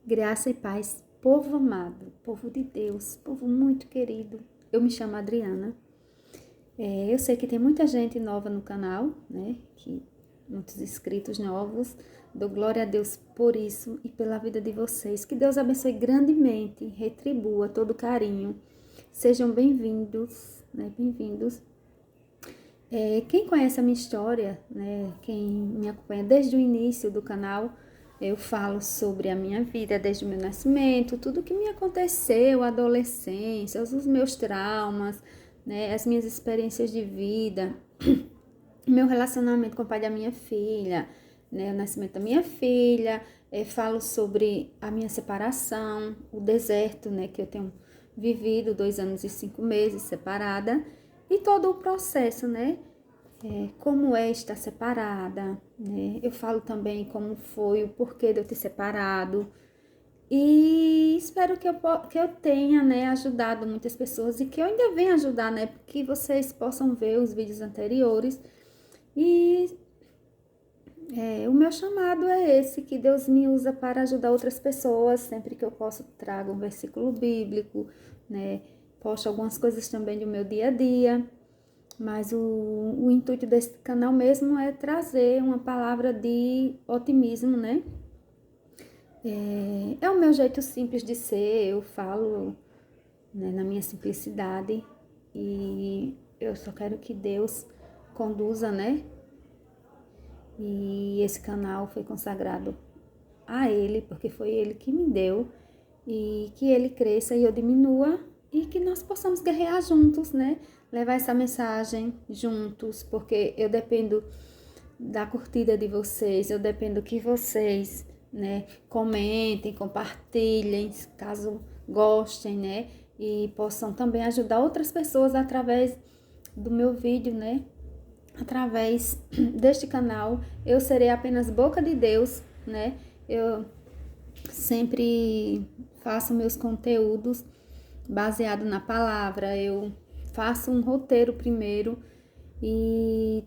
Graça e paz, povo amado, povo de Deus, povo muito querido. Eu me chamo Adriana. Eu sei que tem muita gente nova no canal, né? Muitos inscritos novos. Dou glória a Deus por isso e pela vida de vocês. Que Deus abençoe grandemente, retribua todo o carinho. Sejam bem-vindos, né? Bem-vindos. Quem conhece a minha história, né? Quem me acompanha desde o início do canal, eu falo sobre a minha vida desde o meu nascimento, tudo que me aconteceu, a adolescência, os meus traumas, né? As minhas experiências de vida, meu relacionamento com o pai da minha filha, né? O nascimento da minha filha, falo sobre a minha separação, o deserto, né? Que eu tenho vivido 2 anos e 5 meses separada, e todo o processo, né? Como é estar separada, né? Eu falo também como foi o porquê de eu ter separado. E espero que eu tenha, né, ajudado muitas pessoas e que eu ainda venha ajudar, né? Que vocês possam ver os vídeos anteriores. E o meu chamado é esse, que Deus me usa para ajudar outras pessoas. Sempre que eu posso, trago um versículo bíblico, né? Posto algumas coisas também do meu dia a dia. Mas o intuito desse canal mesmo é trazer uma palavra de otimismo, né? É o meu jeito simples de ser, eu falo, né, na minha simplicidade, e eu só quero que Deus conduza, né? E esse canal foi consagrado a Ele, porque foi Ele que me deu, e que Ele cresça e eu diminua, e que nós possamos guerrear juntos, né? Levar essa mensagem juntos, porque eu dependo da curtida de vocês, eu dependo que vocês, né, comentem, compartilhem, caso gostem, né? E possam também ajudar outras pessoas através do meu vídeo, né? Através deste canal, eu serei apenas boca de Deus, né? Eu sempre faço meus conteúdos baseado na palavra, eu faço um roteiro primeiro, e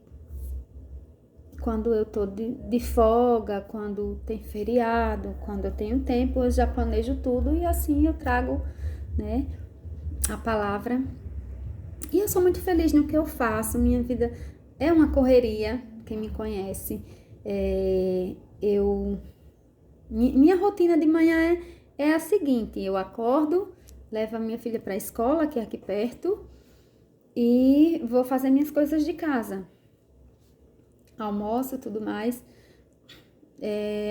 quando eu tô de folga, quando tem feriado, quando eu tenho tempo, eu já planejo tudo e assim eu trago, né, a palavra. E eu sou muito feliz no que eu faço, minha vida é uma correria, quem me conhece, minha rotina de manhã é a seguinte: eu acordo, levo a minha filha para a escola, que é aqui perto, e vou fazer minhas coisas de casa, almoço e tudo mais.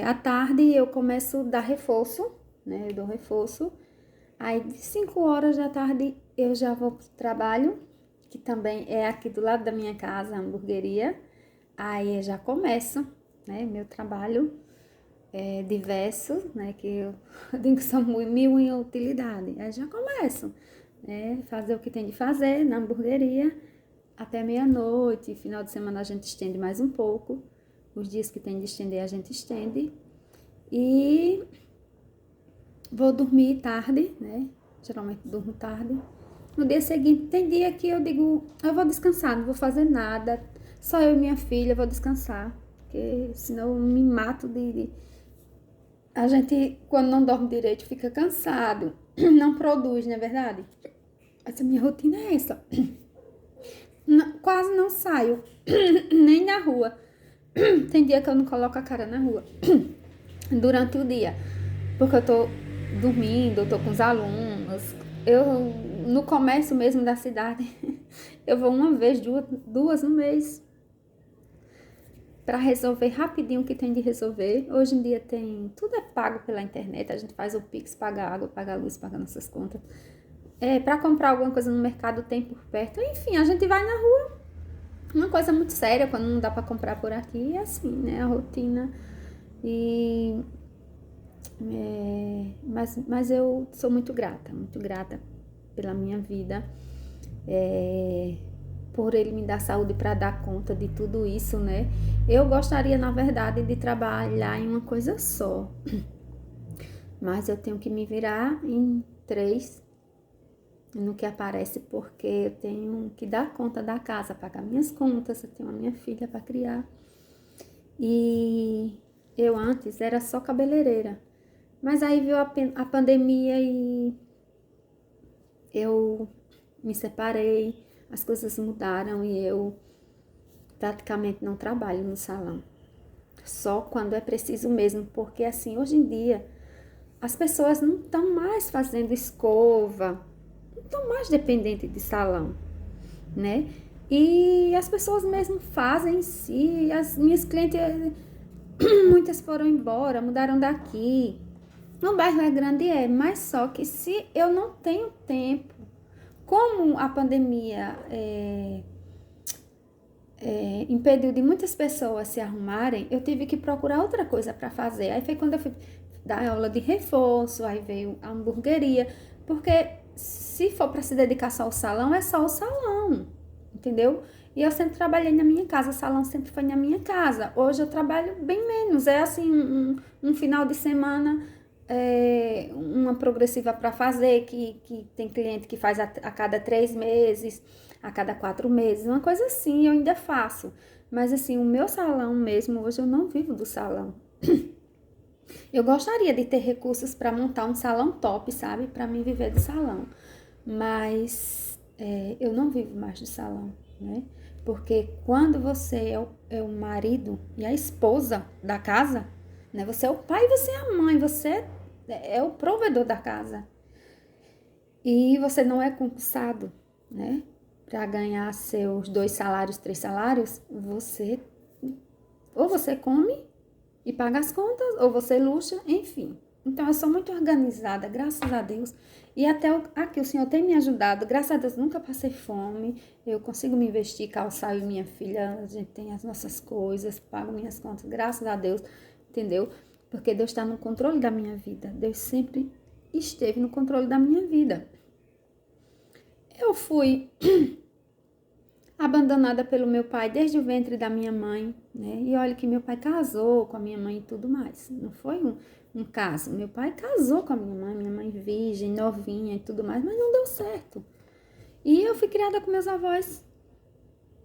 À tarde eu começo a dar reforço, né? Eu dou reforço. Aí de 5 horas da tarde eu já vou pro trabalho, que também é aqui do lado da minha casa, a hamburgueria. Aí eu já começo, né? Meu trabalho diverso, né? Que eu digo que são mil em utilidade. Aí já começo, né? Fazer o que tem de fazer na hamburgueria até meia-noite. Final de semana a gente estende mais um pouco. Os dias que tem de estender, a gente estende. E vou dormir tarde, né? Geralmente durmo tarde. No dia seguinte, tem dia que eu digo, eu vou descansar, não vou fazer nada. Só eu e minha filha, vou descansar. Porque senão eu me mato de... A gente, quando não dorme direito, fica cansado. Não produz, não é verdade? Essa minha rotina é essa. Quase não saio, nem na rua. Tem dia que eu não coloco a cara na rua durante o dia, porque eu tô dormindo, eu tô com os alunos. Eu, no comércio mesmo da cidade, eu vou uma vez, duas no mês, para resolver rapidinho o que tem de resolver. Hoje em dia tudo é pago pela internet, a gente faz o Pix, paga água, paga a luz, paga nossas contas. Para comprar alguma coisa no mercado tem por perto. Enfim, a gente vai na rua. Uma coisa muito séria, quando não dá para comprar por aqui, é assim, né? A rotina. E mas eu sou muito grata pela minha vida, por ele me dar saúde para dar conta de tudo isso, né? Eu gostaria, na verdade, de trabalhar em uma coisa só, mas eu tenho que me virar em 3 no que aparece, porque eu tenho que dar conta da casa, pagar minhas contas, eu tenho a minha filha para criar. E eu antes era só cabeleireira. Mas aí veio a pandemia e eu me separei, as coisas mudaram e eu praticamente não trabalho no salão. Só quando é preciso mesmo, porque assim, hoje em dia, as pessoas não estão mais fazendo escova, não estão mais dependentes de salão, né? E as pessoas mesmo fazem em si, as minhas clientes, muitas foram embora, mudaram daqui. O bairro é grande, mas só que se eu não tenho tempo, como a pandemia impediu de muitas pessoas se arrumarem, eu tive que procurar outra coisa para fazer. Aí foi quando eu fui dar aula de reforço, aí veio a hamburgueria, porque se for para se dedicar só ao salão, é só o salão, entendeu? E eu sempre trabalhei na minha casa, o salão sempre foi na minha casa. Hoje eu trabalho bem menos, é assim, um final de semana, uma progressiva para fazer, que tem cliente que faz a cada 3 meses, a cada 4 meses, uma coisa assim, eu ainda faço. Mas assim, o meu salão mesmo, hoje eu não vivo do salão. Eu gostaria de ter recursos para montar um salão top, sabe? Para mim viver do salão. Mas eu não vivo mais do salão, né? Porque quando você é o marido e a esposa da casa, né? Você é o pai e você é a mãe, você é o provedor da casa. E você não é concursado, né? Para ganhar seus 2 salários, 3 salários, ou você come e paga as contas, ou você luxa, enfim. Então, eu sou muito organizada, graças a Deus. E até aqui o Senhor tem me ajudado. Graças a Deus, nunca passei fome. Eu consigo me investir, calçar eu e minha filha. A gente tem as nossas coisas, pago minhas contas, graças a Deus. Entendeu? Porque Deus está no controle da minha vida. Deus sempre esteve no controle da minha vida. Eu fui abandonada pelo meu pai desde o ventre da minha mãe, né? E olha que meu pai casou com a minha mãe e tudo mais. Não foi um caso. Meu pai casou com a minha mãe virgem, novinha e tudo mais, mas não deu certo. E eu fui criada com meus avós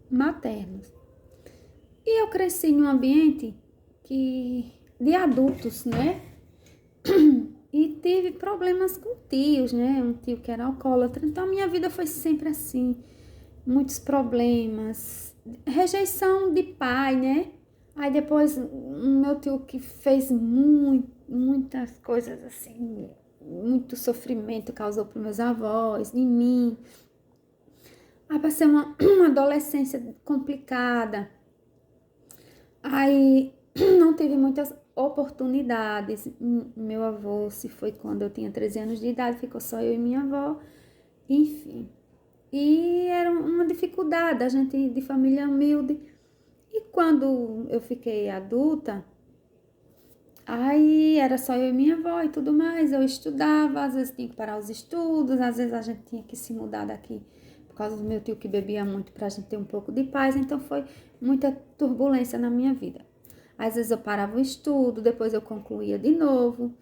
maternos. E eu cresci em um ambiente de adultos, né? E tive problemas com tios, né? Um tio que era alcoólatra. Então, a minha vida foi sempre assim. Muitos problemas. Rejeição de pai, né? Aí depois, meu tio que fez muitas coisas assim. Muito sofrimento causou para meus avós, em mim. Aí passei uma adolescência complicada. Aí não tive muitas oportunidades. Meu avô se foi quando eu tinha 13 anos de idade, ficou só eu e minha avó, enfim. E era uma dificuldade, a gente de família humilde. E quando eu fiquei adulta, aí era só eu e minha avó e tudo mais. Eu estudava, às vezes tinha que parar os estudos, às vezes a gente tinha que se mudar daqui por causa do meu tio que bebia muito pra gente ter um pouco de paz. Então foi muita turbulência na minha vida. Às vezes eu parava o estudo, depois eu concluía de novo.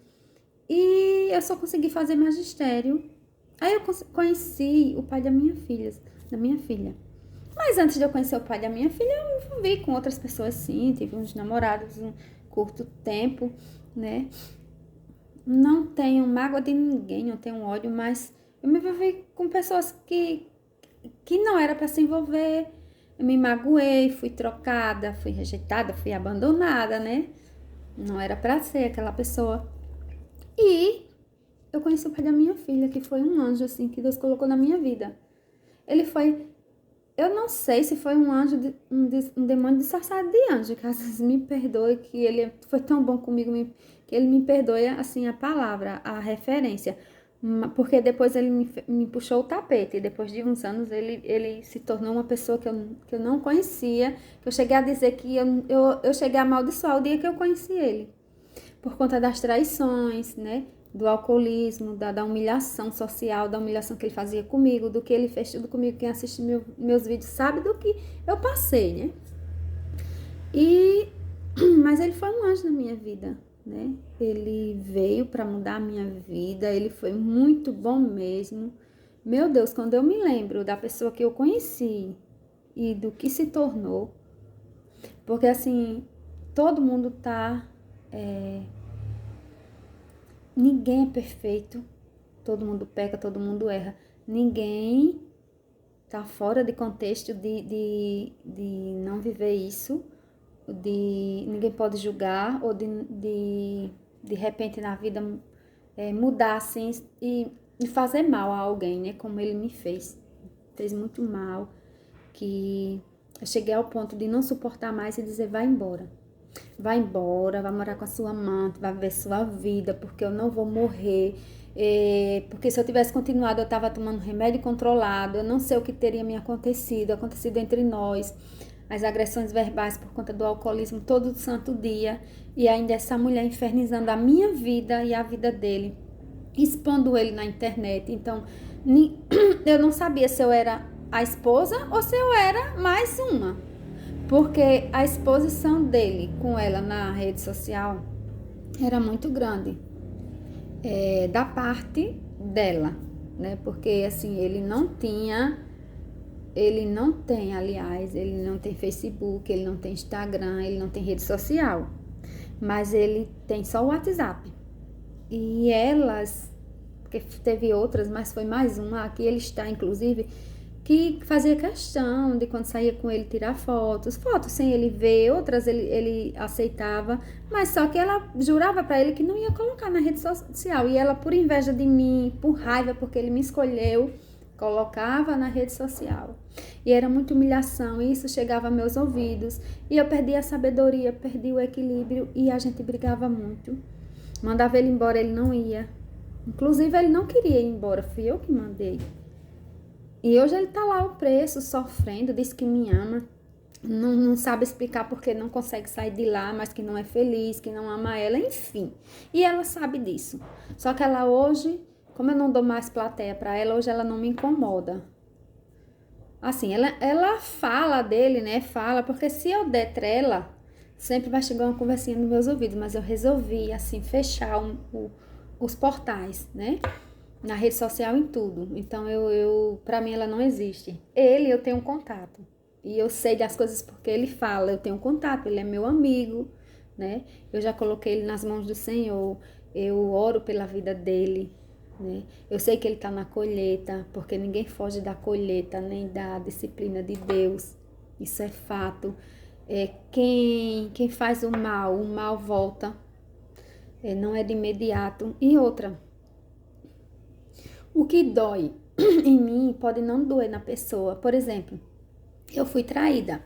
E eu só consegui fazer magistério. Aí eu conheci o pai da minha filha. Mas antes de eu conhecer o pai da minha filha, eu me vi com outras pessoas sim, tive uns namorados um curto tempo, né? Não tenho mágoa de ninguém, não tenho ódio, mas eu me envolvi com pessoas que não era para se envolver. Eu me magoei, fui trocada, fui rejeitada, fui abandonada, né? Não era para ser aquela pessoa. E eu conheci o pai da minha filha, que foi um anjo, assim, que Deus colocou na minha vida. Ele foi, eu não sei se foi um anjo, um demônio disfarçado de anjo, que às vezes me perdoe, que ele foi tão bom comigo, que ele me perdoe, assim, a palavra, a referência. Porque depois ele me puxou o tapete, e depois de uns anos ele se tornou uma pessoa que eu não conhecia, que eu cheguei a dizer que eu cheguei a amaldiçoar o dia que eu conheci ele. Por conta das traições, né? Do alcoolismo, da humilhação social, da humilhação que ele fazia comigo, do que ele fez tudo comigo. Quem assiste meus vídeos sabe do que eu passei, né? Mas ele foi um anjo na minha vida, né? Ele veio para mudar a minha vida, ele foi muito bom mesmo. Meu Deus, quando eu me lembro da pessoa que eu conheci e do que se tornou, porque assim, todo mundo tá ninguém é perfeito, todo mundo peca, todo mundo erra. Ninguém tá fora de contexto de não viver isso, ninguém pode julgar ou de repente na vida mudar assim e fazer mal a alguém, né? Como ele me fez. Fez muito mal, que eu cheguei ao ponto de não suportar mais e dizer, vai embora. Vai embora, vai morar com a sua amante, vai viver sua vida, porque eu não vou morrer. Porque se eu tivesse continuado, eu estava tomando remédio controlado, eu não sei o que teria me acontecido entre nós, as agressões verbais por conta do alcoolismo todo santo dia, e ainda essa mulher infernizando a minha vida e a vida dele, expondo ele na internet. Então, eu não sabia se eu era a esposa ou se eu era mais uma, porque a exposição dele com ela na rede social era muito grande, da parte dela, né? Porque assim, ele não tem, aliás, ele não tem Facebook, ele não tem Instagram, ele não tem rede social, mas ele tem só o WhatsApp. E elas, porque teve outras, mas foi mais uma, aqui ele está, inclusive, que fazia questão de quando saía com ele tirar fotos sem ele ver, outras ele aceitava, mas só que ela jurava para ele que não ia colocar na rede social, e ela, por inveja de mim, por raiva, porque ele me escolheu, colocava na rede social, e era muita humilhação, e isso chegava a meus ouvidos, e eu perdi a sabedoria, perdi o equilíbrio, e a gente brigava muito, mandava ele embora, ele não ia, inclusive ele não queria ir embora, fui eu que mandei. E hoje ele tá lá, o preço, sofrendo, diz que me ama, não sabe explicar porque não consegue sair de lá, mas que não é feliz, que não ama ela, enfim. E ela sabe disso. Só que ela hoje, como eu não dou mais plateia pra ela, hoje ela não me incomoda. Assim, ela fala dele, né? Fala, porque se eu der trela, sempre vai chegar uma conversinha nos meus ouvidos, mas eu resolvi, assim, fechar os portais, né? Na rede social, em tudo. Então, pra mim, ela não existe. Eu tenho um contato. E eu sei das coisas porque ele fala. Eu tenho um contato, ele é meu amigo, né? Eu já coloquei ele nas mãos do Senhor. Eu oro pela vida dele, né? Eu sei que ele tá na colheita, porque ninguém foge da colheita, nem da disciplina de Deus. Isso é fato. Quem faz o mal volta. Não é de imediato. E outra, o que dói em mim pode não doer na pessoa. Por exemplo, eu fui traída.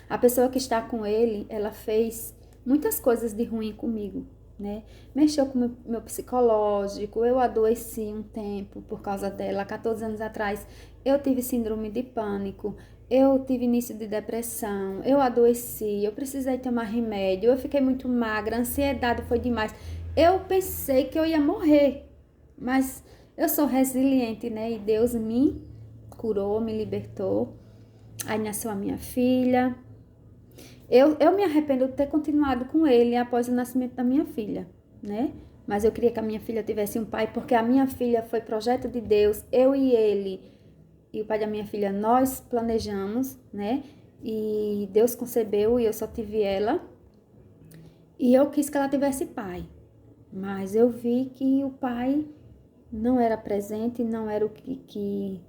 A pessoa que está com ele, ela fez muitas coisas de ruim comigo, né? Mexeu com o meu psicológico, eu adoeci um tempo por causa dela. 14 anos atrás, eu tive síndrome de pânico, eu tive início de depressão, eu adoeci, eu precisei tomar remédio, eu fiquei muito magra, a ansiedade foi demais. Eu pensei que eu ia morrer, mas eu sou resiliente, né? E Deus me curou, me libertou. Aí nasceu a minha filha. Eu me arrependo de ter continuado com ele após o nascimento da minha filha, né? Mas eu queria que a minha filha tivesse um pai, porque a minha filha foi projeto de Deus. Eu e ele, e o pai da minha filha, nós planejamos, né? E Deus concebeu e eu só tive ela. E eu quis que ela tivesse pai. Mas eu vi que o pai não era presente, não era o que...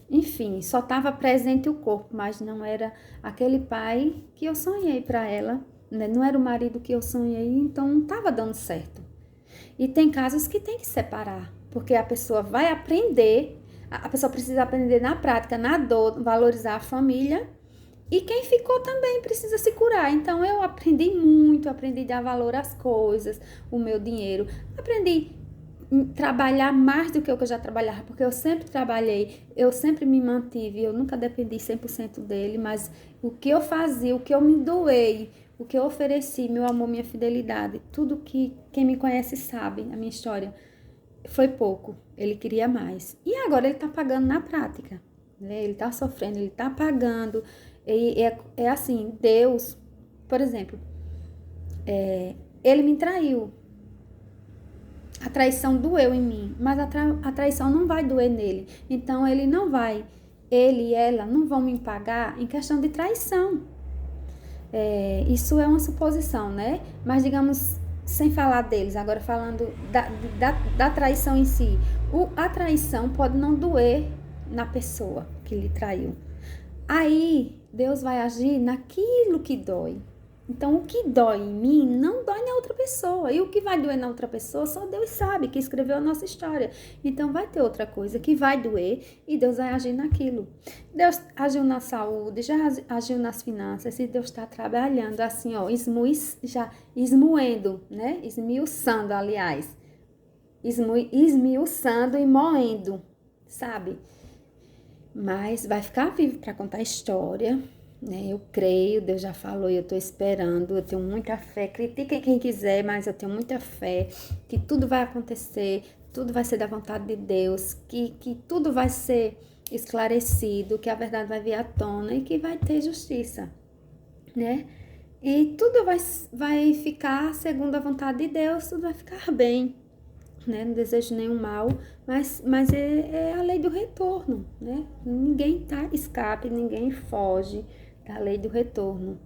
Enfim, só estava presente o corpo, mas não era aquele pai que eu sonhei para ela, né? Não era o marido que eu sonhei, então não estava dando certo. E tem casos que tem que separar, porque a pessoa vai aprender, a pessoa precisa aprender na prática, na dor, valorizar a família, e quem ficou também precisa se curar. Então eu aprendi muito, aprendi a dar valor às coisas, o meu dinheiro, aprendi trabalhar mais do que eu já trabalhava, porque eu sempre trabalhei, eu sempre me mantive, eu nunca dependi 100% dele, mas o que eu fazia, o que eu me doei, o que eu ofereci, meu amor, minha fidelidade, tudo que quem me conhece sabe, a minha história, foi pouco, ele queria mais. E agora ele tá pagando na prática, né? Ele tá sofrendo, ele tá pagando, e é assim, Deus, por exemplo, ele me traiu. A traição doeu em mim, mas a traição não vai doer nele. Então, ele e ela não vão me pagar em questão de traição. Isso é uma suposição, né? Mas, digamos, sem falar deles, agora falando da traição em si. A traição pode não doer na pessoa que lhe traiu. Aí, Deus vai agir naquilo que dói. Então, o que dói em mim não dói na outra pessoa. E o que vai doer na outra pessoa, só Deus sabe, que escreveu a nossa história. Então, vai ter outra coisa que vai doer e Deus vai agir naquilo. Deus agiu na saúde, já agiu nas finanças e Deus está trabalhando assim, ó, já esmoendo, né? Esmiuçando, aliás. Esmiuçando e moendo, sabe? Mas vai ficar vivo para contar a história, né? Eu creio, Deus já falou e eu estou esperando, eu tenho muita fé. Critiquem quem quiser, mas eu tenho muita fé que tudo vai acontecer, tudo vai ser da vontade de Deus, que tudo vai ser esclarecido, que a verdade vai vir à tona e que vai ter justiça, né? E tudo vai ficar segundo a vontade de Deus, tudo vai ficar bem. Né? Não desejo nenhum mal, mas é a lei do retorno, né? Ninguém escape, ninguém foge da lei do retorno.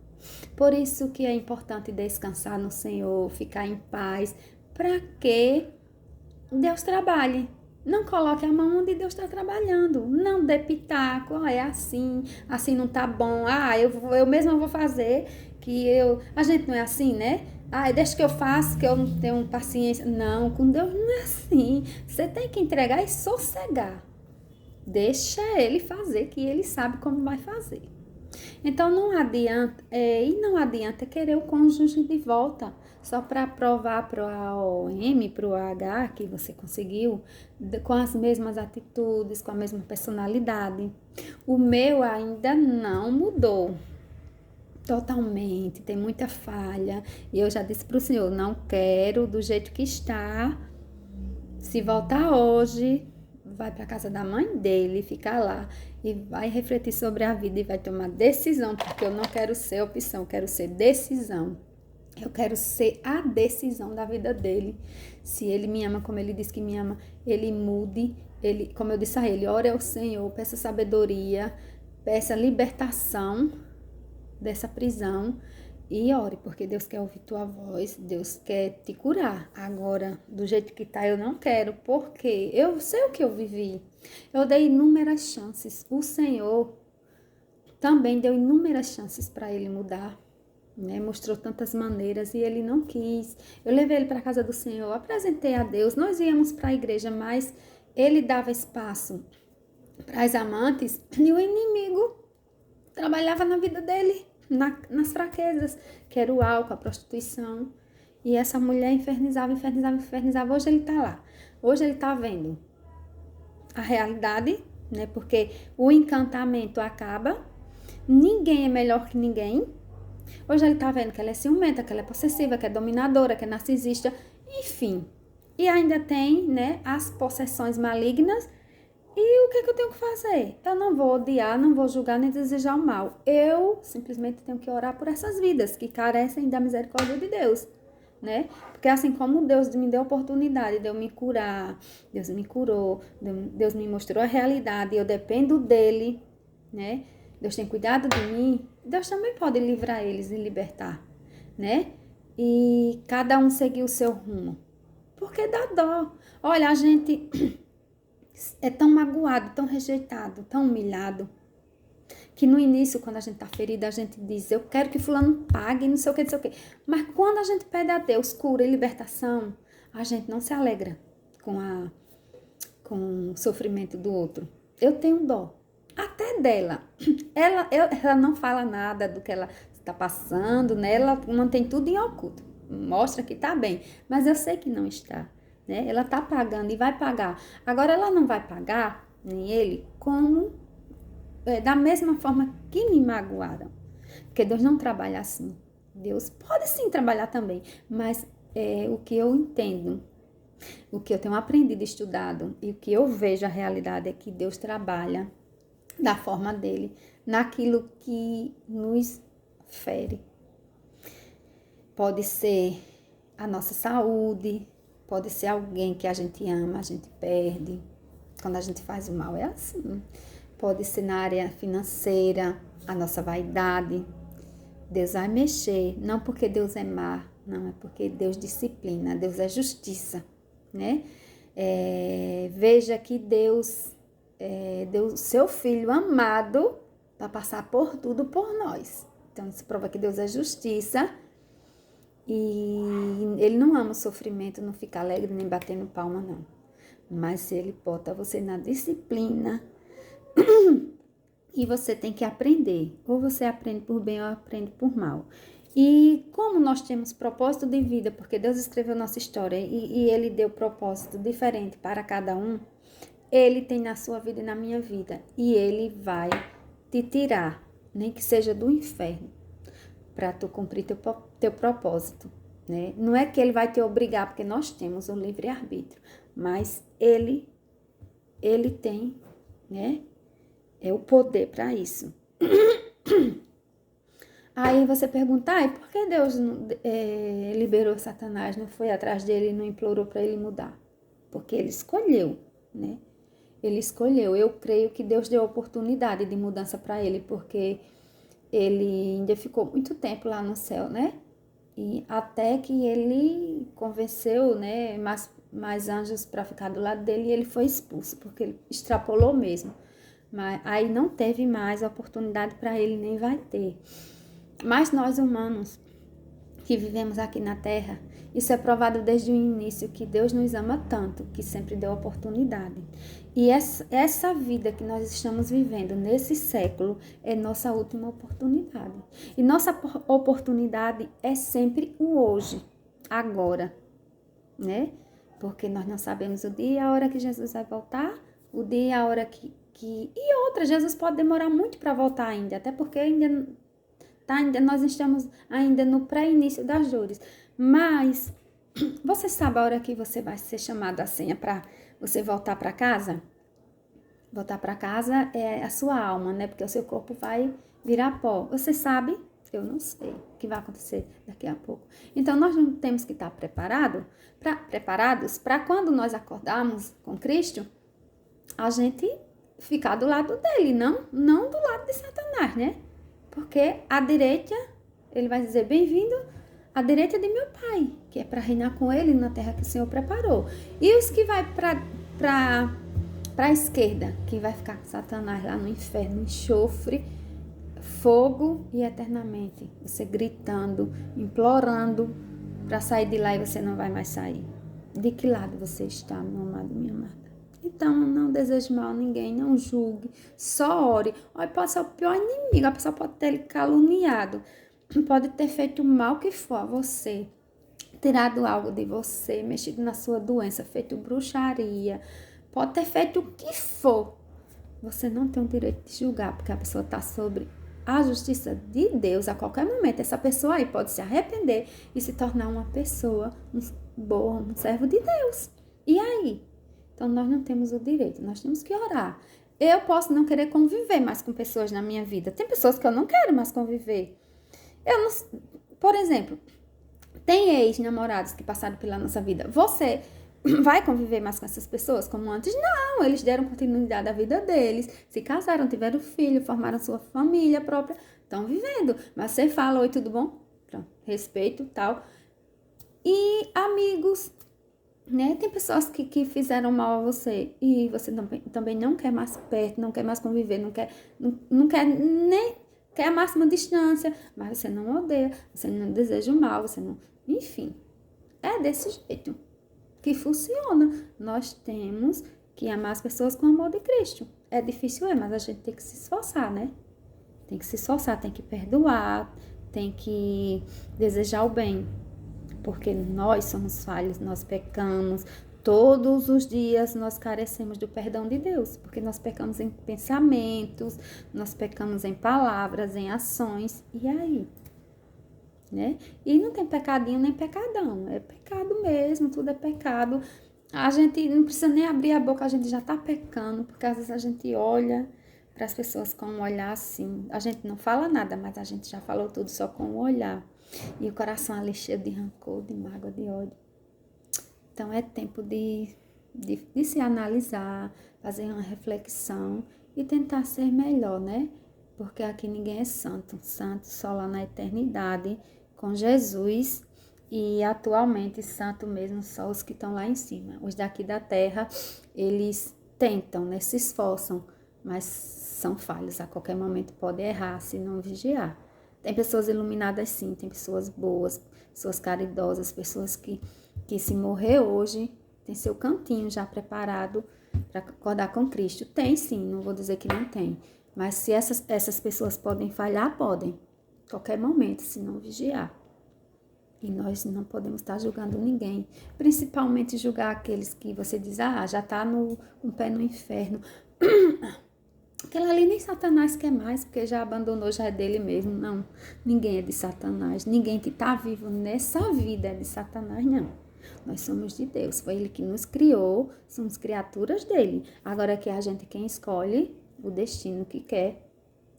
Por isso que é importante descansar no Senhor, ficar em paz, para que Deus trabalhe. Não coloque a mão onde Deus está trabalhando. Não dê pitaco, é assim não tá bom. Eu mesma vou fazer, a gente não é assim, né? Deixa que eu faço, que eu não tenho paciência. Não, com Deus não é assim. Você tem que entregar e sossegar. Deixa Ele fazer, que Ele sabe como vai fazer. Então, não adianta querer o cônjuge de volta, só para provar para o OM, para o H, que você conseguiu, com as mesmas atitudes, com a mesma personalidade. O meu ainda não mudou. Totalmente, tem muita falha. E eu já disse para o Senhor, não quero do jeito que está. Se voltar hoje, vai para a casa da mãe dele, ficar lá e vai refletir sobre a vida e vai tomar decisão, porque eu não quero ser opção, eu quero ser decisão. Eu quero ser a decisão da vida dele. Se ele me ama como ele diz que me ama, ele mude. Ele, como eu disse a ele, ore ao Senhor, peça sabedoria, peça libertação dessa prisão e ore, porque Deus quer ouvir tua voz, Deus quer te curar. Agora, do jeito que tá, eu não quero, porque eu sei o que eu vivi. Eu dei inúmeras chances. O Senhor também deu inúmeras chances para ele mudar, né? Mostrou tantas maneiras e ele não quis. Eu levei ele para a casa do Senhor, apresentei a Deus, nós íamos para a igreja, mas ele dava espaço para as amantes e o inimigo trabalhava na vida dele, nas fraquezas, que era o álcool, a prostituição. E essa mulher infernizava. Hoje ele tá lá. Hoje ele tá vendo a realidade, né? Porque o encantamento acaba. Ninguém é melhor que ninguém. Hoje ele tá vendo que ela é ciumenta, que ela é possessiva, que é dominadora, que é narcisista, enfim. E ainda tem, né, as possessões malignas. E o que é que eu tenho que fazer? Eu não vou odiar, não vou julgar nem desejar o mal. Eu simplesmente tenho que orar por essas vidas que carecem da misericórdia de Deus, né? Porque assim como Deus me deu a oportunidade de eu me curar, Deus me curou, Deus me mostrou a realidade, eu dependo dele, né? Deus tem cuidado de mim, Deus também pode livrar eles e libertar, né? E cada um seguir o seu rumo. Porque dá dó. Olha, a gente é tão magoado, tão rejeitado, tão humilhado, que no início, quando a gente tá ferida, a gente diz, eu quero que fulano pague, não sei o que, não sei o que. Mas quando a gente pede a Deus cura e libertação, a gente não se alegra com o sofrimento do outro. Eu tenho dó, até dela. Ela não fala nada do que ela está passando, né? Ela mantém tudo em oculto, mostra que tá bem, mas eu sei que não está. Né? Ela tá pagando e vai pagar. Agora, ela não vai pagar, nem ele, da mesma forma que me magoaram. Porque Deus não trabalha assim. Deus pode sim trabalhar também, mas o que eu entendo, o que eu tenho aprendido, estudado, e o que eu vejo a realidade é que Deus trabalha da forma dele, naquilo que nos fere. Pode ser a nossa saúde, pode ser alguém que a gente ama, a gente perde. Quando a gente faz o mal é assim. Pode ser na área financeira, a nossa vaidade. Deus vai mexer, não porque Deus é má, Não, é porque Deus disciplina, Deus é justiça, né? Veja que Deus deu seu Filho amado para passar por tudo por nós. Então, isso prova que Deus é justiça e Ele não ama o sofrimento, não fica alegre nem batendo palma, não. Mas Ele bota você na disciplina e você tem que aprender. Ou você aprende por bem ou aprende por mal. E como nós temos propósito de vida, porque Deus escreveu nossa história e Ele deu propósito diferente para cada um, Ele tem na sua vida e na minha vida. E Ele vai te tirar, nem que seja do inferno, para tu cumprir teu propósito, né? Não é que Ele vai te obrigar, porque nós temos o livre-arbítrio, mas Ele tem, né, o poder para isso. Aí você pergunta, por que Deus liberou Satanás, não foi atrás dele e não implorou para ele mudar? Porque ele escolheu, né? Ele escolheu. Eu creio que Deus deu oportunidade de mudança para ele, porque ele ainda ficou muito tempo lá no céu, né? E até que ele convenceu, né, mais anjos para ficar do lado dele e ele foi expulso, porque ele extrapolou mesmo. Mas aí não teve mais oportunidade para ele, nem vai ter. Mas nós humanos que vivemos aqui na Terra, isso é provado desde o início, que Deus nos ama tanto, que sempre deu oportunidade. E essa vida que nós estamos vivendo nesse século é nossa última oportunidade. E nossa oportunidade é sempre o hoje, agora, né? Porque nós não sabemos o dia e a hora que Jesus vai voltar, o dia e a hora que... E outra, Jesus pode demorar muito para voltar ainda, até porque nós estamos ainda no pré-início das dores. Mas você sabe a hora que você vai ser chamado à senha para você voltar para casa? Voltar para casa é a sua alma, né? Porque o seu corpo vai virar pó. Você sabe? Eu não sei o que vai acontecer daqui a pouco. Então, nós não temos que estar preparados para quando nós acordarmos com Cristo, a gente ficar do lado dele, não do lado de Satanás, né? Porque à direita, ele vai dizer, bem-vindo à direita de meu Pai, que é para reinar com ele na terra que o Senhor preparou. E os que vai para a esquerda, que vai ficar com Satanás lá no inferno, enxofre, fogo e eternamente. Você gritando, implorando para sair de lá e você não vai mais sair. De que lado você está, meu amado, minha amada? Então, não deseje mal a ninguém, não julgue, só ore. Olha, pode ser o pior inimigo, a pessoa pode ter caluniado, pode ter feito o mal que for a você, tirado algo de você, mexido na sua doença, feito bruxaria, pode ter feito o que for. Você não tem o direito de julgar, porque a pessoa está sobre a justiça de Deus a qualquer momento. Essa pessoa aí pode se arrepender e se tornar uma pessoa boa, um servo de Deus. E aí? Então, nós não temos o direito, nós temos que orar. Eu posso não querer conviver mais com pessoas na minha vida. Tem pessoas que eu não quero mais conviver. Por exemplo, tem ex-namorados que passaram pela nossa vida. Você vai conviver mais com essas pessoas como antes? Não, eles deram continuidade à vida deles, se casaram, tiveram filho, formaram sua família própria, estão vivendo. Mas você fala, oi, tudo bom? Pronto, respeito, tal. E amigos, né? Tem pessoas que fizeram mal a você e você também não quer mais perto, não quer mais conviver, não quer nem quer a máxima distância, mas você não odeia, você não deseja o mal, você não... Enfim, é desse jeito que funciona. Nós temos que amar as pessoas com o amor de Cristo. É difícil, mas a gente tem que se esforçar, né? Tem que se esforçar, tem que perdoar, tem que desejar o bem. Porque nós somos falhos, nós pecamos, todos os dias nós carecemos do perdão de Deus, porque nós pecamos em pensamentos, nós pecamos em palavras, em ações, e aí? Né? E não tem pecadinho nem pecadão, é pecado mesmo, tudo é pecado. A gente não precisa nem abrir a boca, a gente já tá pecando, porque às vezes a gente olha para as pessoas com um olhar assim, a gente não fala nada, mas a gente já falou tudo só com o olhar. E o coração ali cheio de rancor, de mágoa, de ódio. Então é tempo de se analisar, fazer uma reflexão e tentar ser melhor, né? Porque aqui ninguém é santo. Santo só lá na eternidade, com Jesus, E atualmente, santo mesmo, só os que estão lá em cima. Os daqui da terra, eles tentam, né, se esforçam, mas são falhos. A qualquer momento pode errar se não vigiar. Tem pessoas iluminadas sim, tem pessoas boas, pessoas caridosas, pessoas que se morrer hoje, tem seu cantinho já preparado para acordar com Cristo. Tem sim, não vou dizer que não tem. Mas se essas pessoas podem falhar, podem. Qualquer momento, se não vigiar. E nós não podemos estar julgando ninguém. Principalmente julgar aqueles que você diz, já está um pé no inferno. Aquela ali nem Satanás quer mais, porque já abandonou, já é dele mesmo. Não, ninguém é de Satanás. Ninguém que está vivo nessa vida é de Satanás, não. Nós somos de Deus. Foi Ele que nos criou, somos criaturas dele. Agora que a gente quem escolhe o destino que quer,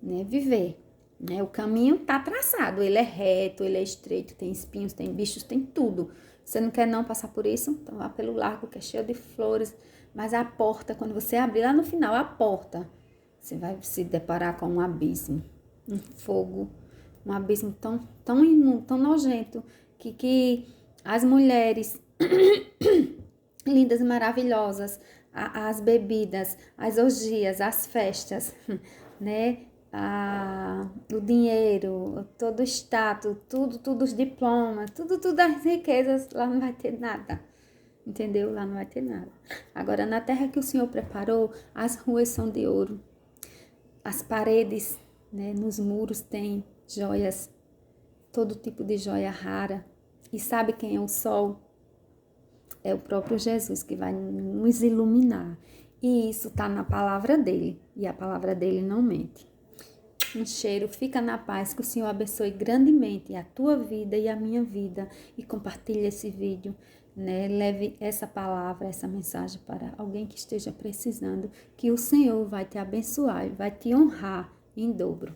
né, viver. Né? O caminho está traçado, ele é reto, ele é estreito, tem espinhos, tem bichos, tem tudo. Você não quer não passar por isso? Então vá pelo largo que é cheio de flores. Mas a porta, quando você abrir lá no final, a porta, você vai se deparar com um abismo, um fogo, um abismo tão imundo, tão nojento, que as mulheres lindas e maravilhosas, as bebidas, as orgias, as festas, né? O dinheiro, todo o status, tudo os diplomas, tudo as riquezas, lá não vai ter nada. Entendeu? Lá não vai ter nada. Agora, na terra que o Senhor preparou, as ruas são de ouro. As paredes, né, nos muros tem joias, todo tipo de joia rara. E sabe quem é o sol? É o próprio Jesus que vai nos iluminar. E isso está na palavra dele. E a palavra dele não mente. Um cheiro, fica na paz, que o Senhor abençoe grandemente a tua vida e a minha vida. E compartilhe esse vídeo, né? Leve essa palavra, essa mensagem para alguém que esteja precisando, que o Senhor vai te abençoar e vai te honrar em dobro.